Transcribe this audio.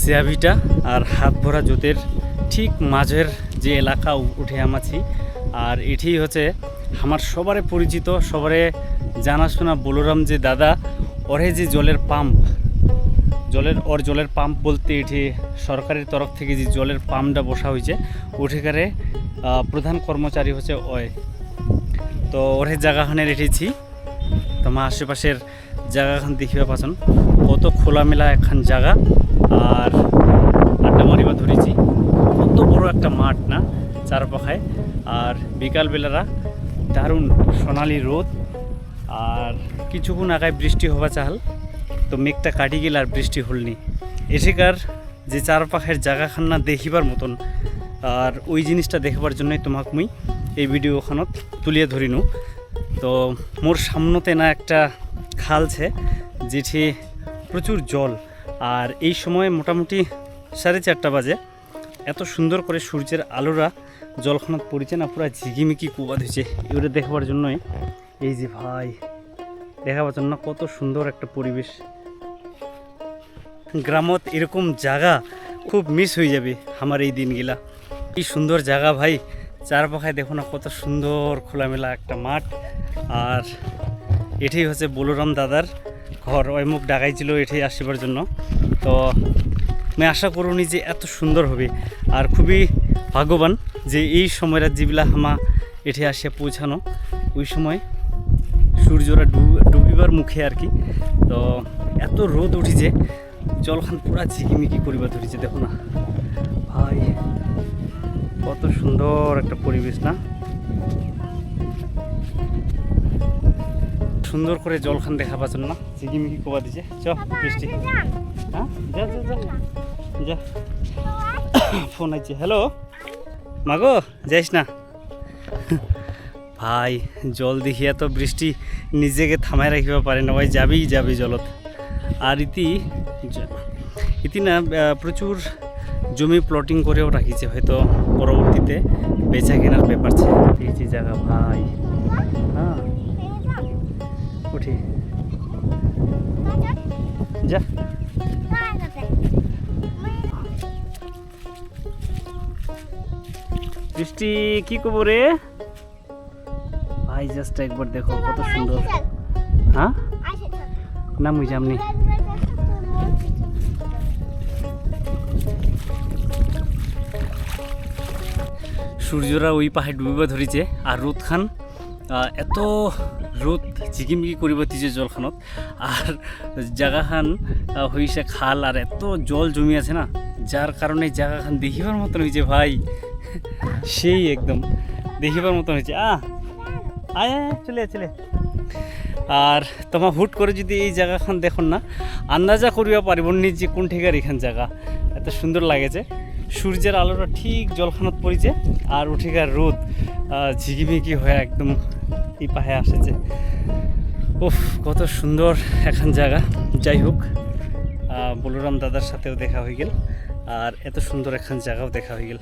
সিয়াভিটা আর হাত ভরা জোতের ঠিক মাঝের যে এলাকা উঠে আমাছি। আর এটি হচ্ছে আমার সবারে পরিচিত, সবারে জানাশোনা বলরাম যে দাদা ওরে যে জলের পাম্প, জলের পাম্প বলতে এটি সরকারের তরফ থেকে যে জলের পাম্পটা বসা হয়েছে ওঠেকারে প্রধান কর্মচারী হচ্ছে ওই। তো ওরে জায়গাখানে রেখেছি, তোমার আশেপাশের জায়গাখান দেখিবা পাচ্ছেন কত খোলামেলা একখান জায়গা। আর আড্ডা মারিবা ধরেছি, কত বড় একটা মাঠ না চারপাখায়। আর বিকালবেলারা দারুণ সোনালি রোদ, আর কিছুক্ষণ আগায় বৃষ্টি হওয়া চাহাল, তো মেঘটা কাটি গেল আর বৃষ্টি হলনি। এসেকার যে চারপাখের জায়গাখান না দেখিবার মতন, আর ওই জিনিসটা দেখবার জন্যই তোমাক মুই এই ভিডিওখানত তুলিয়ে ধরিনু। তো মোর সামনতে না একটা খালছে যেটি প্রচুর জল, আর এই সময় মোটামুটি 4:30 বাজে। এত সুন্দর করে সূর্যের আলোরা জলখানত পড়েছে না, পুরা ঝিকিমিকি কুবা ধুয়েছে। এবারে দেখবার জন্যই এই যে ভাই দেখাবার জন্য কত সুন্দর একটা পরিবেশ। গ্রামত এরকম জায়গা খুব মিস হয়ে যাবে আমার এই দিনগুলা। কি সুন্দর জায়গা ভাই, চারপাখায় দেখো না কত সুন্দর খোলামেলা একটা মাঠ। আর এটাই হচ্ছে বলরাম দাদার ঘর, ওই মুখ ডাকাইছিল এটাই আসবার জন্য। তো আমি আশা করুনি যে এত সুন্দর হবে, আর খুবই ভাগ্যবান যে এই সময়টা যেগুলা হামা এঠে আসে পৌঁছানো, ওই সময় সূর্যরা ডুবিবার মুখে আর কি। তো এত রোদ উঠিছে, জলখান পুরা ঝিকিমিকি করিবা ধরেছে। দেখো না ভাই কত সুন্দর একটা পরিবেশ না, সুন্দর করে জলখান দেখা পাচ্ছেন না, ঝিকিমিকি কোবা দিছে। চ বৃষ্টি, হ্যাঁ যা যা যা যা। ফোন আছে, হ্যালো মাগো যাইস না ভাই। জল দেখিয়া তো বৃষ্টি নিজেকে থামায় রাখিবা পারে না, ভাই যাবেই যাবে জলত। আর ইতি না প্রচুর জমি প্লটিং করেও রাখিছে, হয়তো পরবর্তীতে বেচা কেনার ব্যাপার আছে। এই যে জায়গা ভাই, হ্যাঁ উঠি যা। বৃষ্টি কি করবো রে ভাই, জাস্ট একবার দেখো কত সুন্দর। হ্যাঁ না মুই যামনি। সূর্যরা ওই পাহাড়ে ডুবিবা ধরেছে, আর রোদ খান এত রোদ ঝিকিমিকি করিব দিছে জলখানত। আর জায়গাখান হইছে খাল, আর এত জল জমি আছে না, যার কারণে জায়গাখান দেখিবার মতন হয়েছে ভাই, সেই একদম দেখিবার মতন হয়েছে। আয় চলে চলে। আর তোমার হুট করে যদি এই জায়গাখান দেখুন না, আন্দাজা করিবা পারিব নি যে কোন ঠিকার এখান জায়গা। এত সুন্দর লাগেছে, সূর্যের আলোটা ঠিক জলখানত পড়েছে, আর উঠিকার রোদ ঝিকিমিকি হয়ে একদম এই পাহাড়ে আসেছে। ওফ কত সুন্দর এখন জায়গা। যাই হোক, বলরাম দাদার সাথেও দেখা হয়ে গেল, আর এত সুন্দর এখন জায়গাও দেখা হয়ে গেল।